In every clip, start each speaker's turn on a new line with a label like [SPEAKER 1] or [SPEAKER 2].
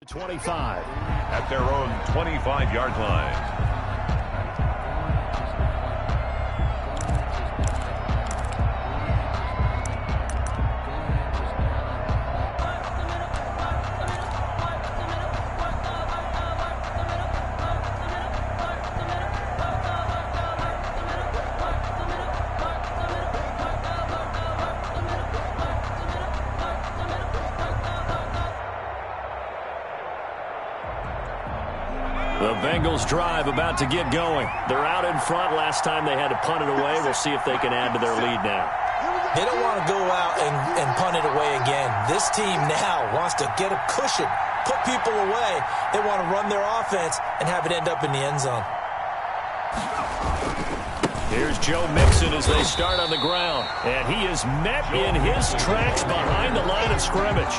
[SPEAKER 1] 25.
[SPEAKER 2] At their own 25-yard line.
[SPEAKER 1] The Bengals drive about to get going. They're out in front. Last time they had to punt it away. We'll see if they can add to their lead now.
[SPEAKER 3] They don't want to go out and punt it away again. This team now wants to get a cushion, put people away. They want to run their offense and have it end up in the end zone.
[SPEAKER 1] Here's Joe Mixon as they start on the ground. And he is met in his tracks behind the line of scrimmage.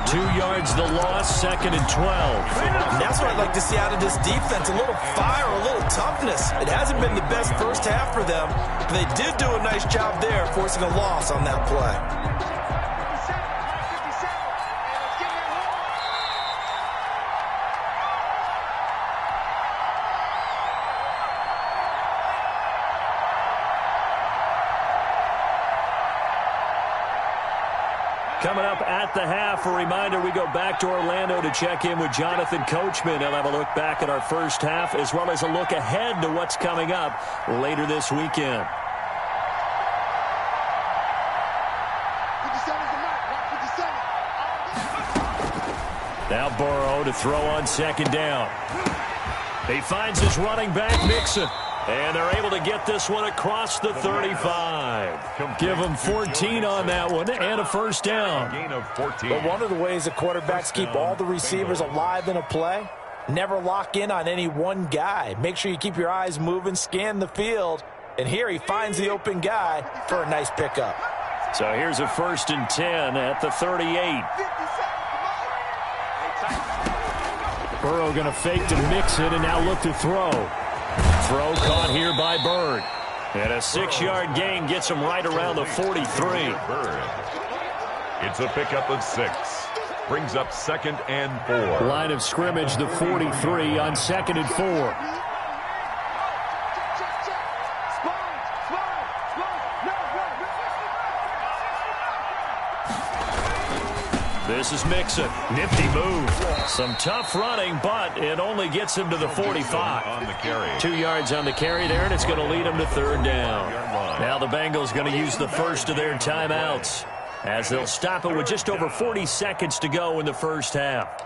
[SPEAKER 1] 2 yards the loss, 2nd and 12.
[SPEAKER 3] And that's what I'd like to see out of this defense. A little fire, a little toughness. It hasn't been the best first half for them, but they did do a nice job there forcing a loss on that play.
[SPEAKER 1] Coming up at the half, a reminder, we go back to Orlando to check in with Jonathan Coachman. He'll have a look back at our first half as well as a look ahead to what's coming up later this weekend. Now Burrow to throw on 2nd down. He finds his running back, Mixon. And they're able to get this one across the 35. Give them 14 on that one and a first down.
[SPEAKER 2] Gain of 14.
[SPEAKER 3] But one of the ways that quarterbacks keep all the receivers alive in a play, never lock in on any one guy. Make sure you keep your eyes moving, scan the field. And here he finds the open guy for a nice pickup.
[SPEAKER 1] So here's a 1st and 10 at the 38. Burrow going to fake to Mixon and now look to throw. Throw caught here by Bird. And a 6-yard gain gets him right around the 43.
[SPEAKER 2] It's a pickup of 6. Brings up 2nd and 4.
[SPEAKER 1] Line of scrimmage, the 43 on 2nd and 4. This is Mixon. Nifty move. Some tough running, but it only gets him to the 45.
[SPEAKER 2] On the carry.
[SPEAKER 1] 2 yards on the carry there, and it's going to lead him to 3rd down. Now the Bengals going to use the first of their timeouts as they'll stop it with just over 40 seconds to go in the first half.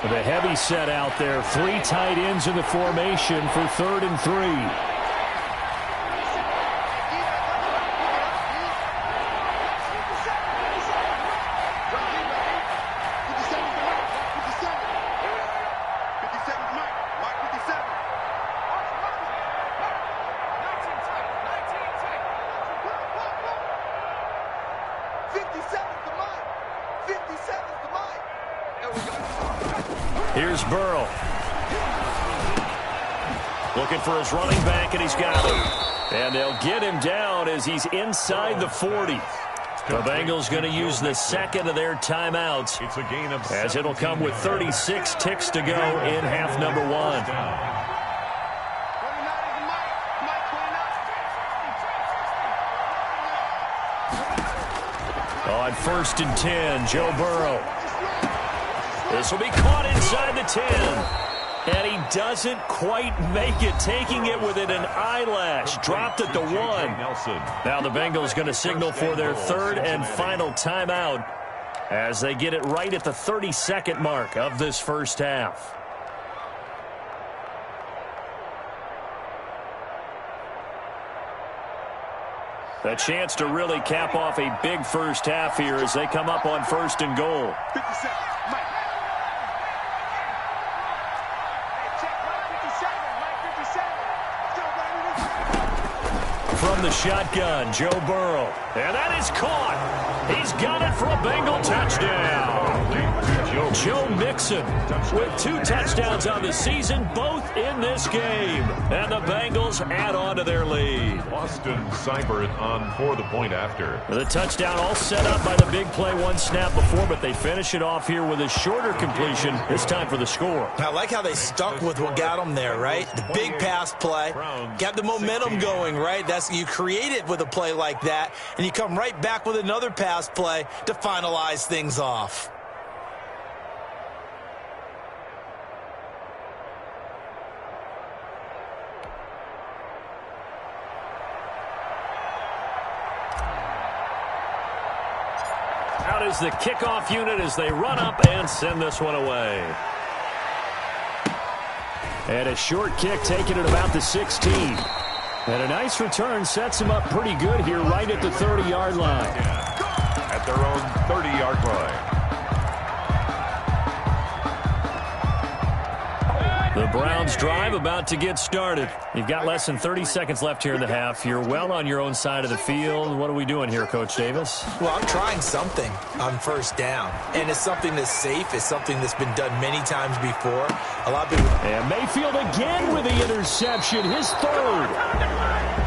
[SPEAKER 1] The heavy set out there. 3 tight ends in the formation for 3rd and 3. Here's Burrow. Looking for his running back, and he's got him. And they'll get him down as he's inside the 40. The Bengals going to use the 2nd of their timeouts
[SPEAKER 2] It's a gain of
[SPEAKER 1] as it'll come with 36 ticks to go in half number 1. On 1st and 10, Joe Burrow. This will be caught inside the 10. And he doesn't quite make it, taking it within an eyelash. Dropped at the 1. Now the Bengals going to signal for their 3rd and final timeout as they get it right at the 32nd mark of this first half. A chance to really cap off a big first half here as they come up on 1st and goal. From the shotgun, Joe Burrow. And that is caught. He's got it for a Bengal touchdown.
[SPEAKER 2] Joe
[SPEAKER 1] Joe Mixon with 2 touchdowns on the season, both in this game. And the Bengals add on to their lead.
[SPEAKER 2] Austin Seibert on for the point after.
[SPEAKER 1] The touchdown all set up by the big play 1 snap before, but they finish it off here with a shorter completion. This time for the score.
[SPEAKER 3] I like how they stuck with what got them there, right? The big pass play, got the momentum going, right? You create it with a play like that, and you come right back with another pass play to finalize things off.
[SPEAKER 1] Out is the kickoff unit as they run up and send this one away. And a short kick taken at about the 16. And a nice return sets him up pretty good here right at the 30-yard line.
[SPEAKER 2] At their own 30-yard line.
[SPEAKER 1] The Browns drive about to get started. You've got less than 30 seconds left here in the half. You're well on your own side of the field. What are we doing here, Coach Davis?
[SPEAKER 3] Well, I'm trying something on first down. And it's something that's safe. It's something that's been done many times before. A lot of people...
[SPEAKER 1] And Mayfield again with the interception. His third.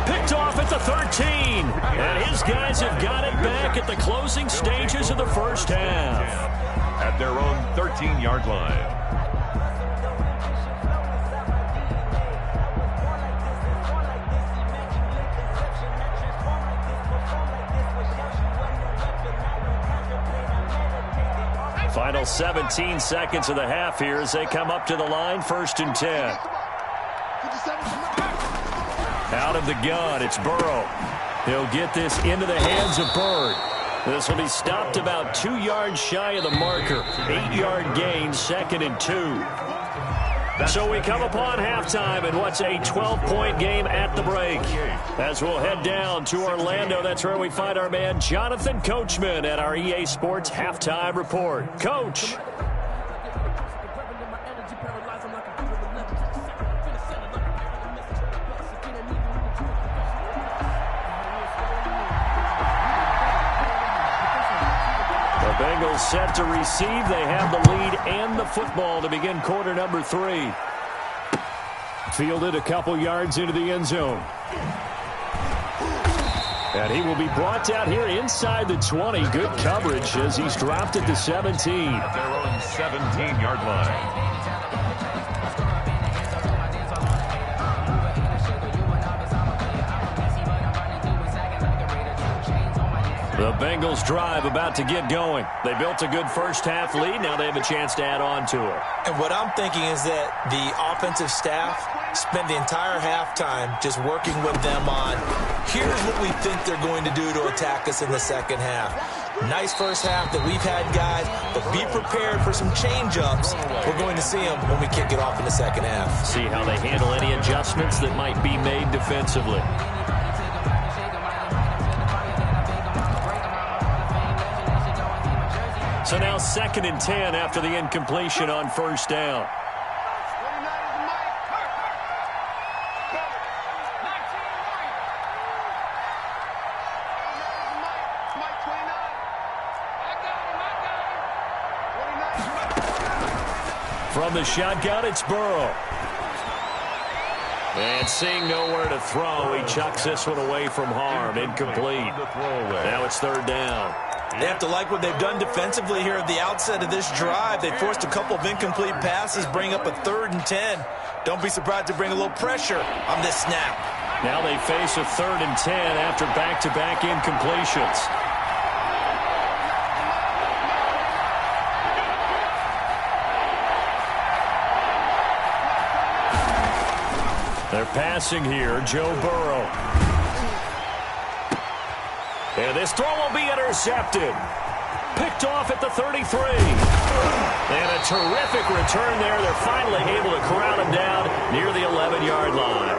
[SPEAKER 1] Picked off at the 13. And his guys have got it back at the closing stages of the first half.
[SPEAKER 2] At their own 13-yard line.
[SPEAKER 1] Final 17 seconds of the half here as they come up to the line, 1st and 10. Out of the gun, it's Burrow. He'll get this into the hands of Bird. This will be stopped about 2 yards shy of the marker. 8-yard gain, 2nd and 2. So we come upon halftime in what's a 12-point game at the break. As we'll head down to Orlando, that's where we find our man Jonathan Coachman at our EA Sports Halftime Report. Coach. The Bengals set to receive. They have the lead and the football to begin quarter number 3. Fielded a couple yards into the end zone. And he will be brought down here inside the 20. Good coverage as he's dropped at the 17.
[SPEAKER 2] At their own 17-yard line.
[SPEAKER 1] The Bengals drive about to get going. They built a good first-half lead. Now they have a chance to add on to it.
[SPEAKER 3] And what I'm thinking is that the offensive staff spent the entire halftime just working with them on, here's what we think they're going to do to attack us in the second half. Nice first half that we've had, guys, but be prepared for some change-ups. We're going to see them when we kick it off in the second half. See how they handle any adjustments that might be made defensively.
[SPEAKER 1] So now 2nd and 10 after the incompletion on first down. From the shotgun, it's Burrow. And seeing nowhere to throw, he chucks this one away from harm. Incomplete. Now it's 3rd down.
[SPEAKER 3] They have to like what they've done defensively here at the outset of this drive. They forced a couple of incomplete passes, bring up a 3rd and 10. Don't be surprised to bring a little pressure on this snap.
[SPEAKER 1] Now they face a 3rd and 10 after back-to-back incompletions. They're passing here, Joe Burrow. And this throw will be intercepted. Picked off at the 33. And a terrific return there. They're finally able to corral him down near the 11-yard line.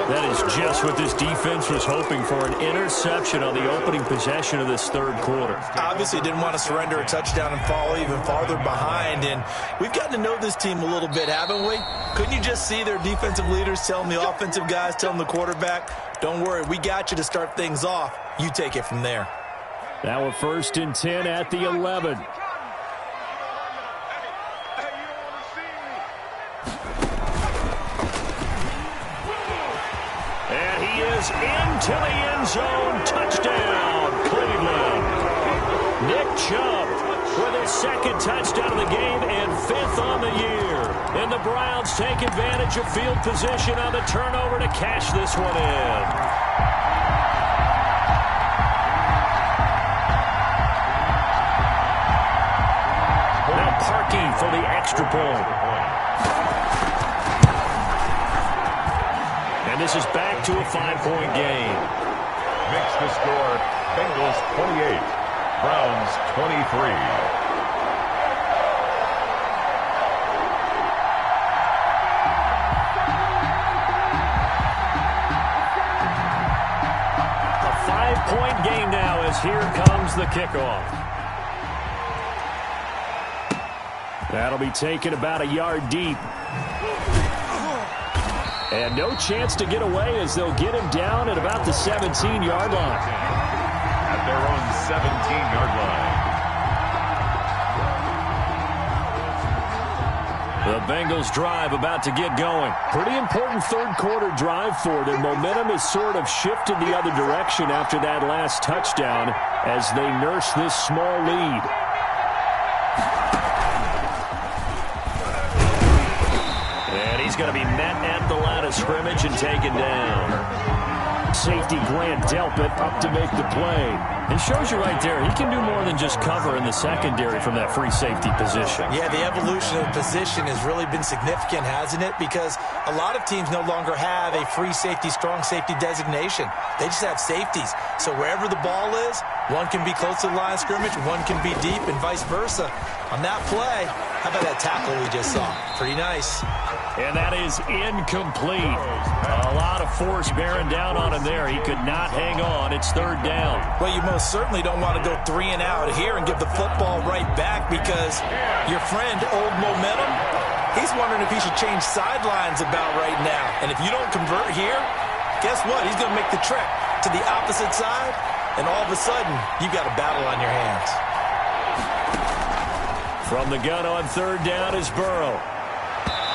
[SPEAKER 1] That is just what this defense was hoping for, an interception on the opening possession of this 3rd quarter.
[SPEAKER 3] Obviously didn't want to surrender a touchdown and fall even farther behind. And we've gotten to know this team a little bit, haven't we? Couldn't you just see their defensive leaders telling the offensive guys, telling the quarterback, don't worry, we got you to start things off. You take it from there.
[SPEAKER 1] Now a 1st and 10 at the 11. into the end zone. Touchdown, Cleveland. Nick Chubb with his second touchdown of the game and 5th on the year. And the Browns take advantage of field position on the turnover to cash this one in. Now Parkey for the extra point. And this is back to a 5-point game.
[SPEAKER 2] Makes the score Bengals 28, Browns 23.
[SPEAKER 1] A 5-point game now as here comes the kickoff. That'll be taken about a yard deep. And no chance to get away as they'll get him down at about the 17-yard line.
[SPEAKER 2] At their own 17-yard line.
[SPEAKER 1] The Bengals drive about to get going. Pretty important third-quarter drive for them. Momentum has sort of shifted the other direction after that last touchdown as they nurse this small lead. He's going to be met at the line of scrimmage and taken down. Safety Grant Delpit up to make the play. It shows you right there, he can do more than just cover in the secondary from that free safety position.
[SPEAKER 3] Yeah, the evolution of the position has really been significant, hasn't it? Because a lot of teams no longer have a free safety, strong safety designation. They just have safeties. So wherever the ball is, one can be close to the line of scrimmage, one can be deep, and vice versa. On that play, how about that tackle we just saw? Pretty nice.
[SPEAKER 1] And that is incomplete. A lot of force bearing down on him there. He could not hang on. It's 3rd down.
[SPEAKER 3] Well, you most certainly don't want to go 3 and out here and give the football right back because your friend, Old Momentum, he's wondering if he should change sidelines about right now. And if you don't convert here, guess what? He's going to make the trek to the opposite side, and all of a sudden, you've got a battle on your hands.
[SPEAKER 1] From the gun on 3rd down is Burrow.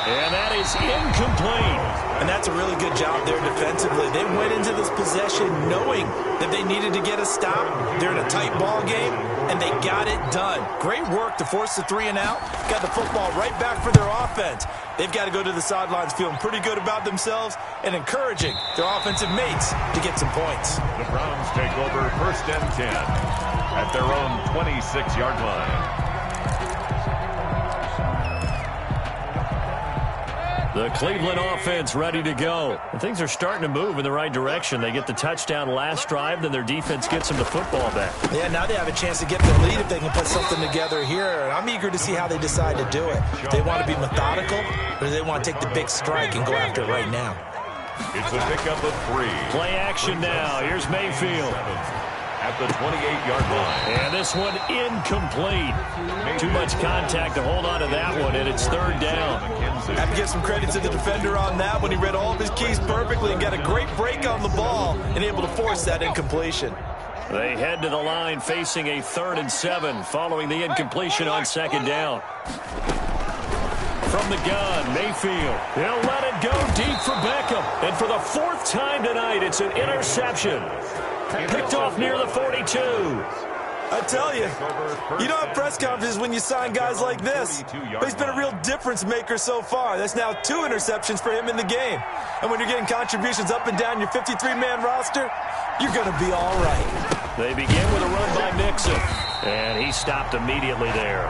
[SPEAKER 1] And that is incomplete.
[SPEAKER 3] And that's a really good job there defensively. They went into this possession knowing that they needed to get a stop. They're in a tight ball game, and they got it done. Great work to force the 3 and out. Got the football right back for their offense. They've got to go to the sidelines feeling pretty good about themselves and encouraging their offensive mates to get some points.
[SPEAKER 2] The Browns take over 1st and 10 at their own 26-yard line.
[SPEAKER 1] The Cleveland offense ready to go. And things are starting to move in the right direction. They get the touchdown last drive, then their defense gets them the football back.
[SPEAKER 3] Yeah, now they have a chance to get the lead if they can put something together here. And I'm eager to see how they decide to do it. Do they want to be methodical, or do they want to take the big strike and go after it right now?
[SPEAKER 2] It's a pickup of 3.
[SPEAKER 1] Play action now. Here's Mayfield.
[SPEAKER 2] At the 28-yard line.
[SPEAKER 1] And this one incomplete. Too much contact to hold on to that one, and it's 3rd down.
[SPEAKER 3] Have to give some credit to the defender on that one. He read all of his keys perfectly and got a great break on the ball and able to force that incompletion.
[SPEAKER 1] They head to the line facing a 3rd and 7 following the incompletion on 2nd down. From the gun, Mayfield. He'll let it go deep for Beckham. And for the 4th time tonight, it's an interception. Picked off near the 42.
[SPEAKER 3] I tell you, you don't have press conferences when you sign guys like this. But he's been a real difference maker so far. That's now 2 interceptions for him in the game. And when you're getting contributions up and down your 53-man roster, you're going to be all right.
[SPEAKER 1] They begin with a run by Mixon. And he stopped immediately there.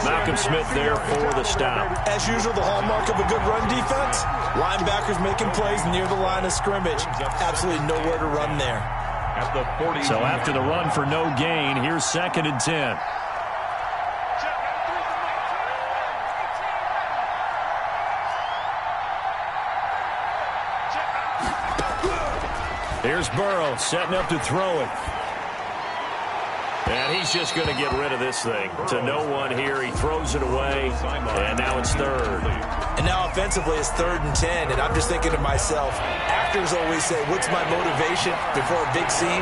[SPEAKER 1] Malcolm Smith there for the stop.
[SPEAKER 3] As usual, the hallmark of a good run defense, linebackers making plays near the line of scrimmage. Absolutely nowhere to run there.
[SPEAKER 2] At the 40.
[SPEAKER 1] So after the run for no gain, here's 2nd and 10. Here's Burrow setting up to throw it. And he's just going to get rid of this thing. To no one here. He throws it away. And now it's 3rd.
[SPEAKER 3] And now offensively it's 3rd and 10. And I'm just thinking to myself, actors always say, what's my motivation before a big scene?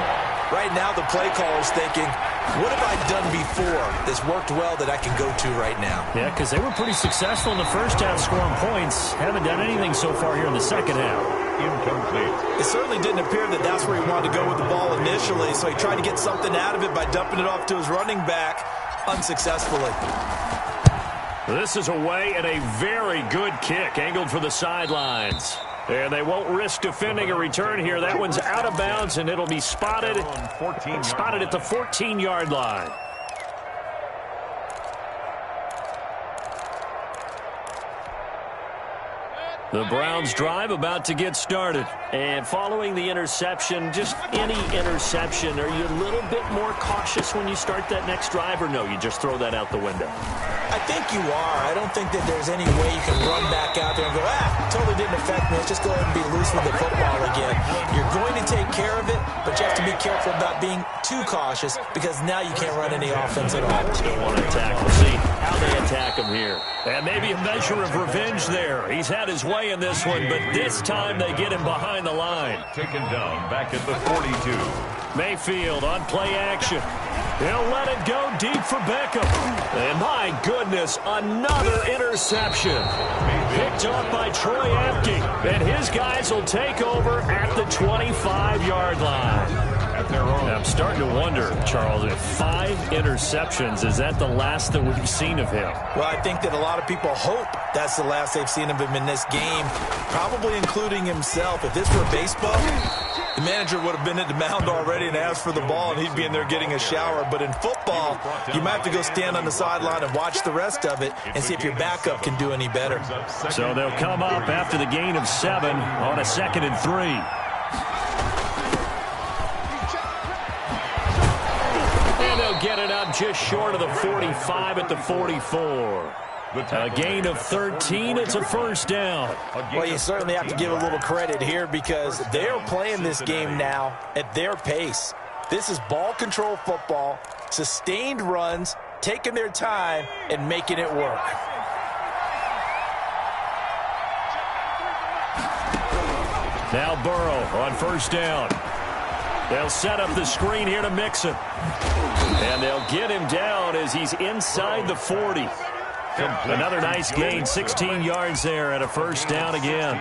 [SPEAKER 3] Right now, the play caller's thinking, what have I done before that's worked well that I can go to right now?
[SPEAKER 1] Yeah, because they were pretty successful in the first half scoring points. Haven't done anything so far here in the second half.
[SPEAKER 2] Incomplete.
[SPEAKER 3] It certainly didn't appear that that's where he wanted to go with the ball initially, so he tried to get something out of it by dumping it off to his running back unsuccessfully.
[SPEAKER 1] This is away and a very good kick angled for the sidelines. And they won't risk defending a return here. That one's out of bounds, and it'll be spotted at the 14-yard line. The Browns drive about to get started. And following the interception, just any interception, are you a little bit more cautious when you start that next drive, or no, you just throw that out the window?
[SPEAKER 3] I think you are. I don't think that there's any way you can run back out there and go, totally didn't affect me. Let's just go ahead and be loose with the football again. You're going to take care of it, but you have to be careful about being too cautious because now you can't run any offense at all.
[SPEAKER 1] Still want to attack. We'll see how they attack him here. And maybe a measure of revenge there. He's had his way in this one, but this time they get him behind the line.
[SPEAKER 2] Taken down back at the 42.
[SPEAKER 1] Mayfield on play action. He'll let it go deep for Beckham. And my goodness, another interception. Picked off by Troy Apke. And his guys will take over at the 25-yard line. I'm starting to wonder, Charles, if 5 interceptions, is that the last that we've seen of him?
[SPEAKER 3] Well, I think that a lot of people hope that's the last they've seen of him in this game, probably including himself. If this were baseball, the manager would have been at the mound already and asked for the ball, and he'd be in there getting a shower. But in football, you might have to go stand on the sideline and watch the rest of it and see if your backup can do any better.
[SPEAKER 1] So they'll come up after the gain of 7 on a 2nd and 3. Get it up just short of the 45 at the 44. A gain of 13. It's a first down.
[SPEAKER 3] Well, you certainly have to give a little credit here because they're playing this game now at their pace. This is ball control football, sustained runs, taking their time and making it work.
[SPEAKER 1] Now Burrow on first down. They'll set up the screen here to Mixon. And they'll get him down as he's inside the 40. Another nice gain, 16 yards there and a first down again.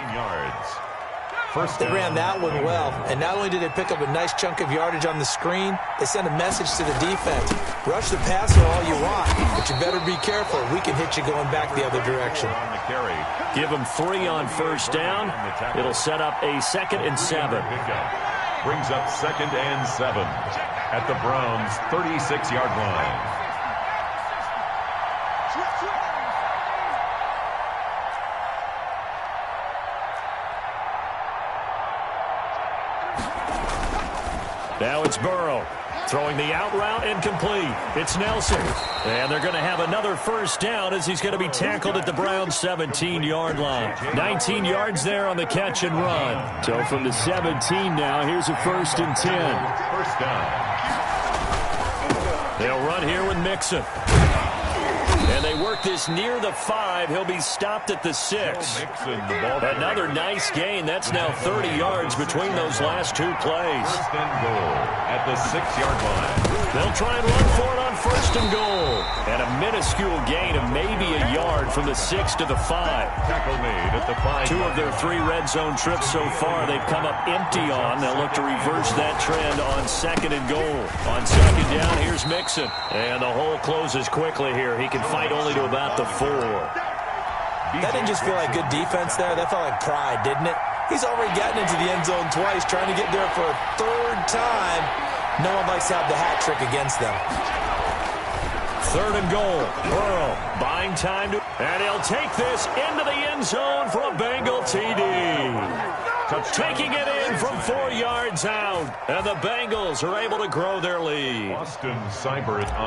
[SPEAKER 3] They ran that one well, and not only did they pick up a nice chunk of yardage on the screen, they sent a message to the defense. Rush the passer all you want, but you better be careful. We can hit you going back the other direction.
[SPEAKER 1] Give them 3 on first down. It'll set up a 2nd and 7.
[SPEAKER 2] Brings up 2nd and 7 at the Browns' 36-yard line.
[SPEAKER 1] Now it's Burrow. Throwing the out route incomplete. It's Nelson. And they're going to have another first down as he's going to be tackled at the Browns' 17-yard line. 19 yards there on the catch and run. So from the 17 now, here's a 1st and 10.
[SPEAKER 2] First down.
[SPEAKER 1] They'll run here with Mixon. And they work this near the 5. He'll be stopped at the 6. Another nice gain. That's now 30 yards between those last 2 plays.
[SPEAKER 2] First and goal at the 6-yard line.
[SPEAKER 1] They'll try and run for it on 1st and goal. And a minuscule gain of maybe a yard from the 6 to the 5.
[SPEAKER 2] Tackle made at the 5.
[SPEAKER 1] 2 of their 3 red zone trips so far they've come up empty on. They'll look to reverse that trend on 2nd and goal. On 2nd down, here's Mixon. And the hole closes quickly here. He can fight only to about the 4.
[SPEAKER 3] That didn't just feel like good defense there. That felt like pride, didn't it? He's already gotten into the end zone twice, trying to get there for a 3rd time. No one likes to have the hat trick against them.
[SPEAKER 1] 3rd and goal. Burrow buying time to... And he'll take this into the end zone for a Bengal TD. Taking it in from 4 yards out. And the Bengals are able to grow their lead.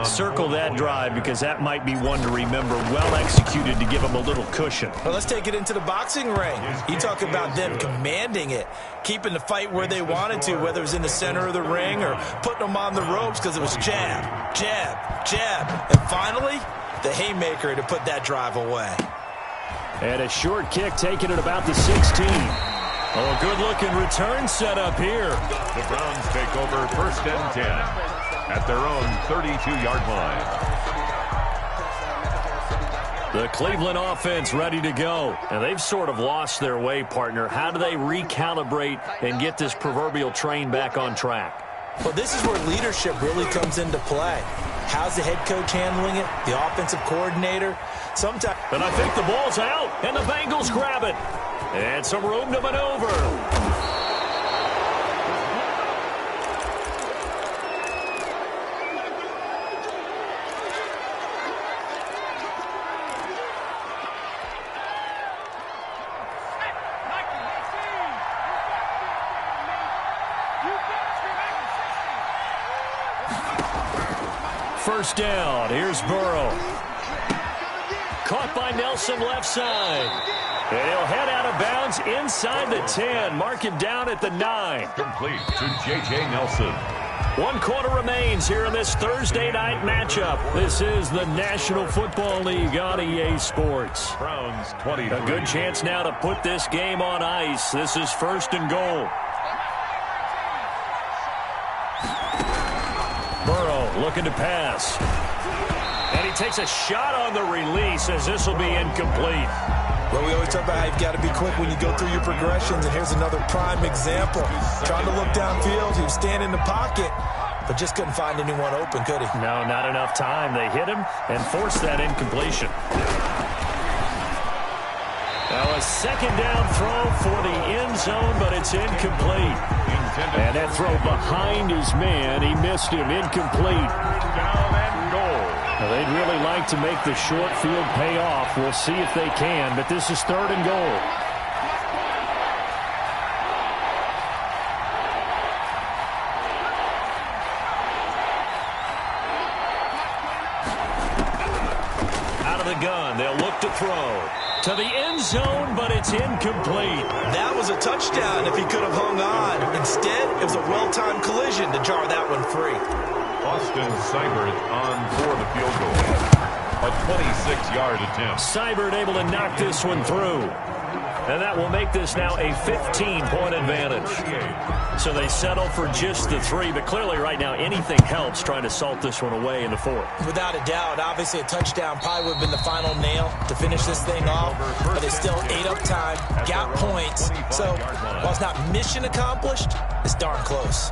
[SPEAKER 1] Circle that drive because that might be one to remember. Well executed to give them a little cushion.
[SPEAKER 3] Well, let's take it into the boxing ring. You talk about them commanding it, keeping the fight where they wanted to, whether it was in the center of the ring or putting them on the ropes because it was jab, jab, jab. And finally, the haymaker to put that drive away.
[SPEAKER 1] And a short kick taken at about the 16. Oh, good-looking return set up here.
[SPEAKER 2] The Browns take over 1st and 10 at their own 32-yard line.
[SPEAKER 1] The Cleveland offense ready to go. And they've sort of lost their way, partner. How do they recalibrate and get this proverbial train back on track?
[SPEAKER 3] Well, this is where leadership really comes into play. How's the head coach handling it? The offensive coordinator? Sometimes.
[SPEAKER 1] And I think the ball's out, and the Bengals grab it. And some room to maneuver. First down. Here's Burrow. Caught by Nelson left side. And he'll head out of bounds inside the 10. Mark him down at the 9.
[SPEAKER 2] Complete to J.J. Nelson.
[SPEAKER 1] 1 quarter remains here in this Thursday night matchup. This is the National Football League on EA Sports.
[SPEAKER 2] Browns 23.
[SPEAKER 1] A good chance now to put this game on ice. This is 1st and goal. Burrow looking to pass. And he takes a shot on the release as this will be incomplete.
[SPEAKER 3] Well, we always talk about how you've got to be quick when you go through your progressions, and here's another prime example. Trying to look downfield, he was standing in the pocket, but just couldn't find anyone open, could he?
[SPEAKER 1] No, not enough time. They hit him and forced that incompletion. Now a 2nd down throw for the end zone, but it's incomplete. And that throw behind his man, he missed him, incomplete.
[SPEAKER 2] Down and goal.
[SPEAKER 1] Now, they'd really like to make the short field pay off. We'll see if they can, but this is 3rd and goal. Out of the gun, they'll look to throw. To the end zone, but it's incomplete.
[SPEAKER 3] That was a touchdown if he could have hung on. Instead, it was a well-timed collision to jar that one free.
[SPEAKER 2] Austin Seibert on for the field goal. A 26-yard attempt.
[SPEAKER 1] Seibert able to knock this one through. And that will make this now a 15-point advantage. So they settle for just the 3, but clearly right now anything helps trying to salt this one away in the 4th.
[SPEAKER 3] Without a doubt, obviously a touchdown probably would have been the final nail to finish this thing off, but they still ate up time, got points. So while it's not mission accomplished, it's darn close.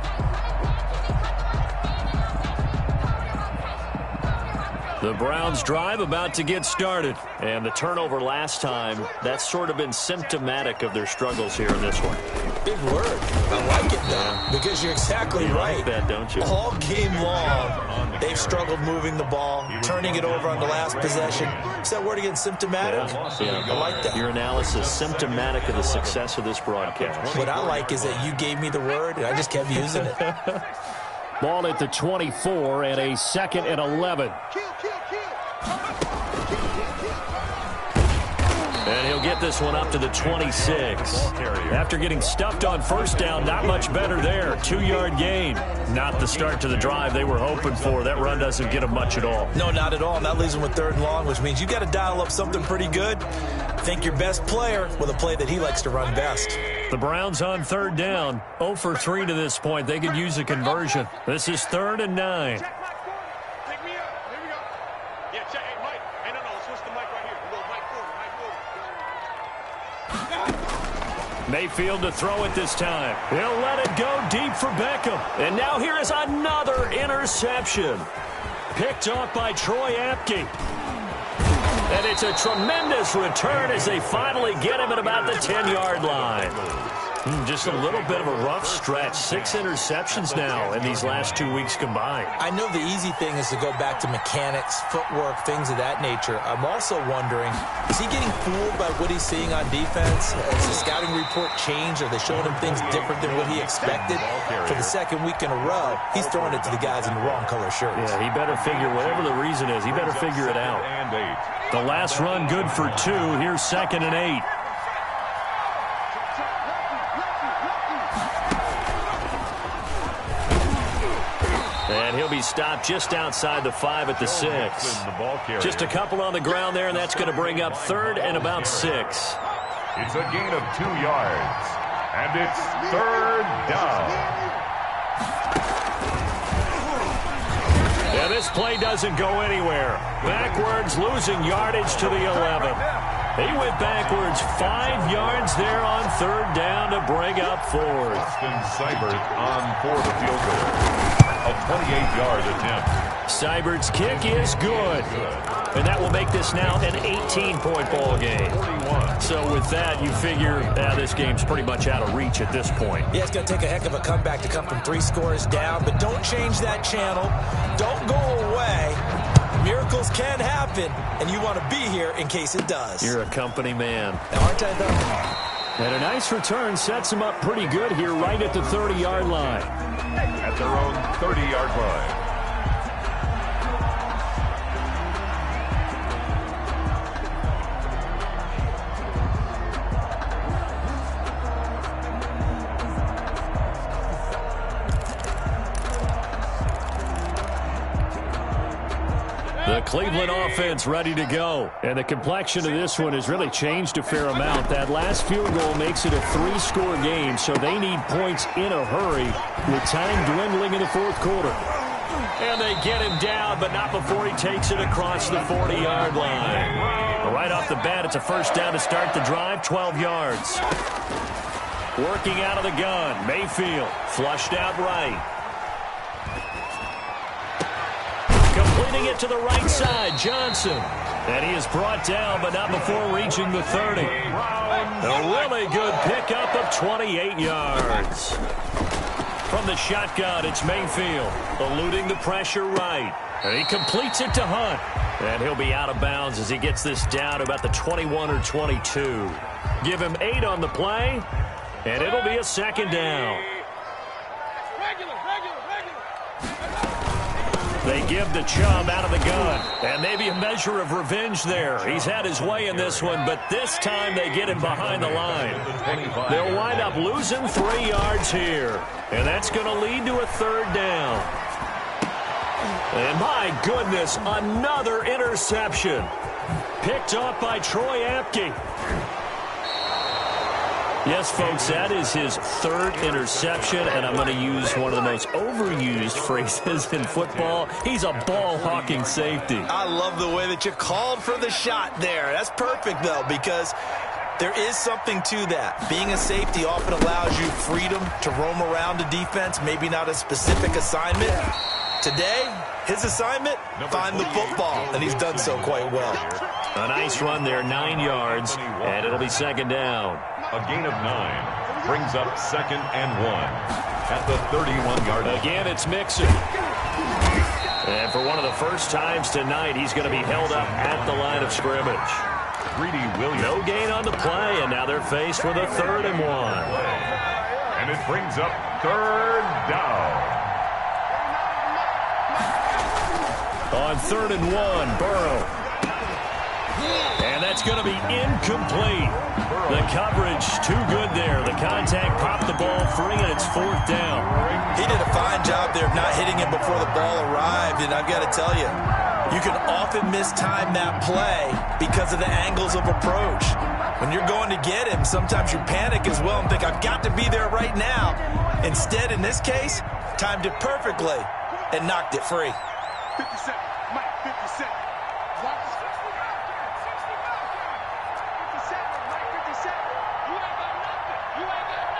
[SPEAKER 1] The Browns drive about to get started. And the turnover last time, that's sort of been symptomatic of their struggles here in this one.
[SPEAKER 3] Big word. I like it, though, because you're exactly right.
[SPEAKER 1] Like that, don't you?
[SPEAKER 3] All game long, they've struggled moving the ball, turning it over on the last possession. Is that word again, symptomatic?
[SPEAKER 1] Yeah.
[SPEAKER 3] I like that.
[SPEAKER 1] Your analysis, symptomatic of the success of this broadcast.
[SPEAKER 3] What I like is that you gave me the word, and I just kept using it.
[SPEAKER 1] Ball at the 24 and a 2nd and 11. And he'll get this one up to the 26. After getting stuffed on 1st down, not much better there. 2-yard gain. Not the start to the drive they were hoping for. That run doesn't get them much at all.
[SPEAKER 3] No, not at all. And that leaves them with 3rd and long, which means you got to dial up something pretty good. Think your best player with a play that he likes to run best.
[SPEAKER 1] The Browns on 3rd down. 0 for 3 to this point. They could use a conversion. This is 3rd and 9. Mayfield to throw it this time. He'll let it go deep for Beckham. And now here is another interception. Picked off by Troy Apke. And it's a tremendous return as they finally get him at about the 10-yard line. Just a little bit of a rough stretch. 6 interceptions now in these last 2 weeks combined.
[SPEAKER 3] I know the easy thing is to go back to mechanics, footwork, things of that nature. I'm also wondering, is he getting fooled by what he's seeing on defense? Has the scouting report changed? Are they showing him things different than what he expected? For the 2nd week in a row, he's throwing it to the guys in the wrong color shirts.
[SPEAKER 1] Yeah, he better figure, whatever the reason is, he better figure it out. The last run good for 2. Here's 2nd and 8. And he'll be stopped just outside the 5 at the 6. Just a couple on the ground there, and that's going to bring up 3rd and about 6.
[SPEAKER 2] It's a gain of 2 yards. And it's third down.
[SPEAKER 1] Yeah, this play doesn't go anywhere. Backwards, losing yardage to the 11. He went backwards 5 yards there on third down to bring up fourth.
[SPEAKER 2] Austin Seibert on for the field goal. A 28-yard attempt.
[SPEAKER 1] Seibert's kick is good. And that will make this now an 18-point ball game.
[SPEAKER 2] 41.
[SPEAKER 1] So with that, you figure this game's pretty much out of reach at this point.
[SPEAKER 3] Yeah, it's going to take a heck of a comeback to come from 3 scores down, but don't change that channel. Don't go away. Miracles can happen, and you want to be here in case it does.
[SPEAKER 1] You're a company man.
[SPEAKER 3] Aren't I, though?
[SPEAKER 1] And a nice return sets him up pretty good here right at the 30-yard line.
[SPEAKER 2] At their own 30-yard line.
[SPEAKER 1] The Cleveland offense ready to go. And the complexion of this one has really changed a fair amount. That last field goal makes it a 3-score game, so they need points in a hurry with time dwindling in the fourth quarter. And they get him down, but not before he takes it across the 40-yard line. Right off the bat, it's a first down to start the drive, 12 yards. Working out of the gun, Mayfield flushed out right. Completing it to the right side, Johnson. And he is brought down, but not before reaching the 30. A really good pickup of 28 yards. From the shotgun, it's Mayfield, eluding the pressure right. And he completes it to Hunt. And he'll be out of bounds as he gets this down to about the 21 or 22. Give him 8 on the play, and it'll be a second down. They give the Chubb out of the gun, and maybe a measure of revenge there. He's had his way in this one, but this time they get him behind the line. They'll wind up losing 3 yards here, and that's going to lead to a third down. And my goodness, another interception. Picked off by Troy Apke. Yes, folks, that is his 3rd interception, and I'm going to use one of the most overused phrases in football. He's a ball-hawking safety.
[SPEAKER 3] I love the way that you called for the shot there. That's perfect, though, because there is something to that. Being a safety often allows you freedom to roam around a defense, maybe not a specific assignment. Today, his assignment, find the football, and he's done so quite well.
[SPEAKER 1] A nice run there, 9 yards, and it'll be second down.
[SPEAKER 2] A gain of 9 brings up 2nd and 1 at the 31-yard line.
[SPEAKER 1] Again, it's Mixon. And for one of the first times tonight, he's going to be held up at the line of scrimmage.
[SPEAKER 2] Greedy Williams.
[SPEAKER 1] No gain on the play, and now they're faced with a 3rd and 1.
[SPEAKER 2] And it brings up 3rd down.
[SPEAKER 1] On 3rd and 1, Burrow. And that's going to be incomplete. The coverage too good there. The contact popped the ball free, and it's 4th down.
[SPEAKER 3] He did a fine job there of not hitting him before the ball arrived, and I've got to tell you, you can often mistime that play because of the angles of approach. When you're going to get him, sometimes you panic as well and think, I've got to be there right now. Instead, in this case, timed it perfectly and knocked it free.
[SPEAKER 4] 50 Cent, Mike, 50 Cent. What? 50 Cent, Mike, 50 Cent. You ain't got nothing. You ain't got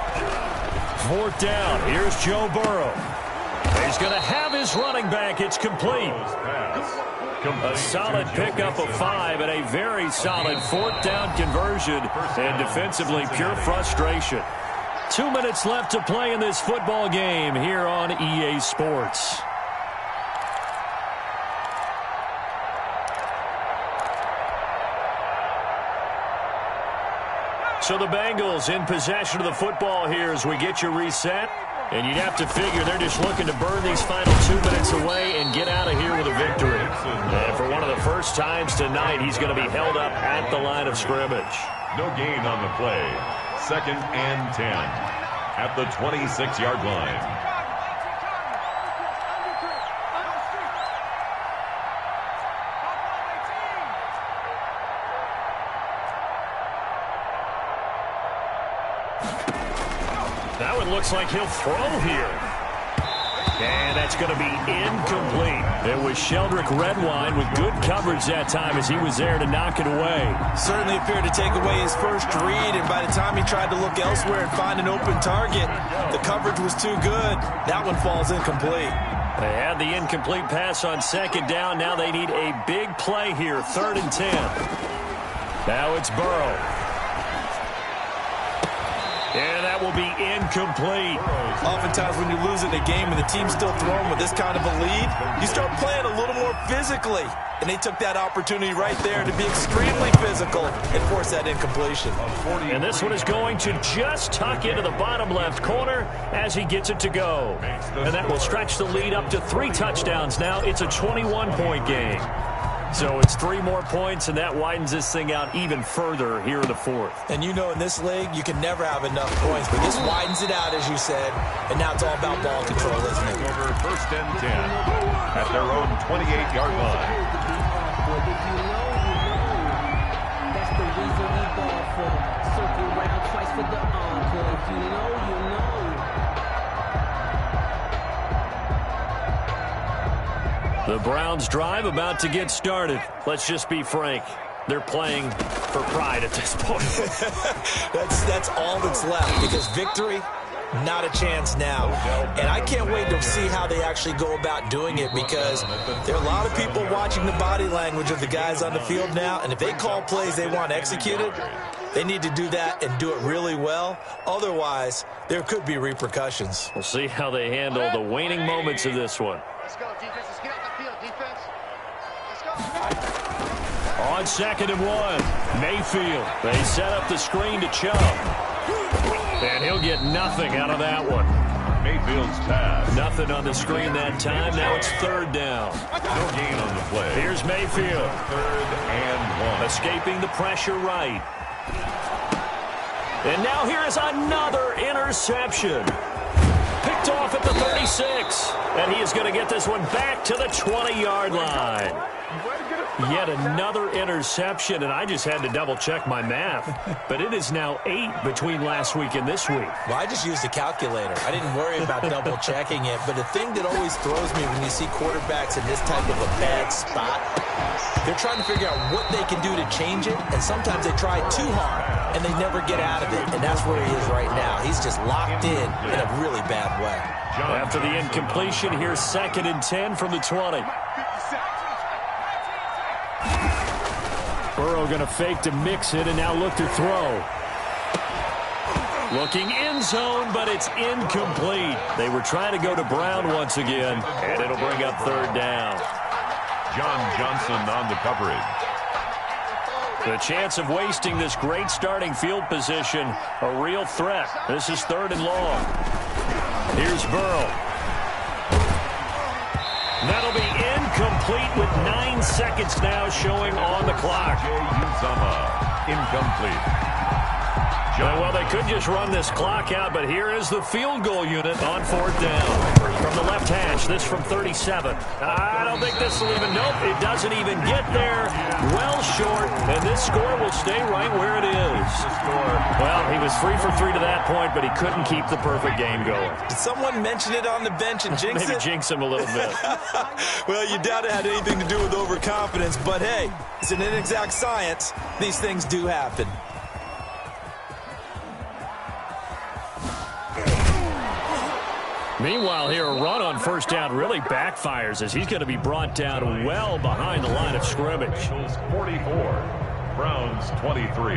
[SPEAKER 4] nothing.
[SPEAKER 1] 4th down. Here's Joe Burrow. He's going to have his running back. It's complete. A solid pickup of 5 and a very solid 4th down conversion. And defensively, pure frustration. 2 minutes left to play in this football game here on EA Sports. So the Bengals in possession of the football here as we get you reset. And you'd have to figure they're just looking to burn these final 2 minutes away and get out of here with a victory. And for one of the first times tonight, he's going to be held up at the line of scrimmage.
[SPEAKER 2] No gain on the play. 2nd and 10 at the 26-yard line.
[SPEAKER 1] That one looks like he'll throw here. And that's going to be incomplete. It was Sheldrick Redwine with good coverage that time as he was there to knock it away.
[SPEAKER 3] Certainly appeared to take away his first read, and by the time he tried to look elsewhere and find an open target, the coverage was too good. That one falls incomplete.
[SPEAKER 1] They had the incomplete pass on second down. Now they need a big play here, 3rd and 10. Now it's Burrow. And that will be incomplete.
[SPEAKER 3] Oftentimes when you lose in a game and the team's still throwing with this kind of a lead, you start playing a little more physically. And they took that opportunity right there to be extremely physical and force that incompletion.
[SPEAKER 1] And this one is going to just tuck into the bottom left corner as he gets it to go. And that will stretch the lead up to 3 touchdowns now. It's a 21-point game. So it's 3 more points, and that widens this thing out even further here in the 4th.
[SPEAKER 3] And you know in this league, you can never have enough points, but this widens it out, as you said, and now it's all about ball control, isn't it?
[SPEAKER 2] Over 1st and 10 at their own 28-yard line.
[SPEAKER 5] That's the reason we ball for. Circle round twice for the encore. If you know, you know.
[SPEAKER 1] The Browns drive about to get started. Let's just be frank. They're playing for pride at this point.
[SPEAKER 3] That's all that's left, because victory, not a chance now. And I can't wait to see how they actually go about doing it, because there are a lot of people watching the body language of the guys on the field now, and if they call plays they want executed, they need to do that and do it really well. Otherwise, there could be repercussions.
[SPEAKER 1] We'll see how they handle the waning moments of this one.
[SPEAKER 4] Let's go, defense. Let's get out the field, defense. Let's go.
[SPEAKER 1] On 2nd and 1, Mayfield. They set up the screen to Chubb. And he'll get nothing out of that one.
[SPEAKER 2] Mayfield's pass.
[SPEAKER 1] Nothing on the screen that time. Now it's 3rd down.
[SPEAKER 2] No gain on the play.
[SPEAKER 1] Here's Mayfield.
[SPEAKER 2] 3rd and 1.
[SPEAKER 1] Escaping the pressure right. And now here is another interception. Picked off at the 36. And he is going to get this one back to the 20-yard line. Yet another interception, and I just had to double-check my math. But it is now 8 between last week and this week.
[SPEAKER 3] Well, I just used a calculator. I didn't worry about double-checking it. But the thing that always throws me when you see quarterbacks in this type of a bad spot, they're trying to figure out what they can do to change it, and sometimes they try too hard, and they never get out of it. And that's where he is right now. He's just locked in a really bad way.
[SPEAKER 1] After the incompletion, here's 2nd and 10 from the 20. Burrow going to fake to mix it and now look to throw. Looking end zone, but it's incomplete. They were trying to go to Brown once again, and it'll bring up 3rd down.
[SPEAKER 2] John Johnson on the coverage.
[SPEAKER 1] The chance of wasting this great starting field position, a real threat. This is 3rd and long. Here's Burrow. That'll be incomplete with 9 seconds now showing on the clock.
[SPEAKER 2] Incomplete.
[SPEAKER 1] Well, they could just run this clock out, but here is the field goal unit on 4th down. From the left hash, this from 37. I don't think this will even, nope, it doesn't even get there. Well short, and this score will stay right where it is. Well, he was 3 for 3 to that point, but he couldn't keep the perfect game going.
[SPEAKER 3] Did someone mention it on the bench and jinx
[SPEAKER 1] Maybe
[SPEAKER 3] it?
[SPEAKER 1] jinx him a little bit.
[SPEAKER 3] Well, you doubt it had anything to do with overconfidence, but hey, it's an inexact science. These things do happen.
[SPEAKER 1] Meanwhile, here a run on 1st down really backfires as he's going to be brought down well behind the line of scrimmage.
[SPEAKER 2] 44, Browns 23.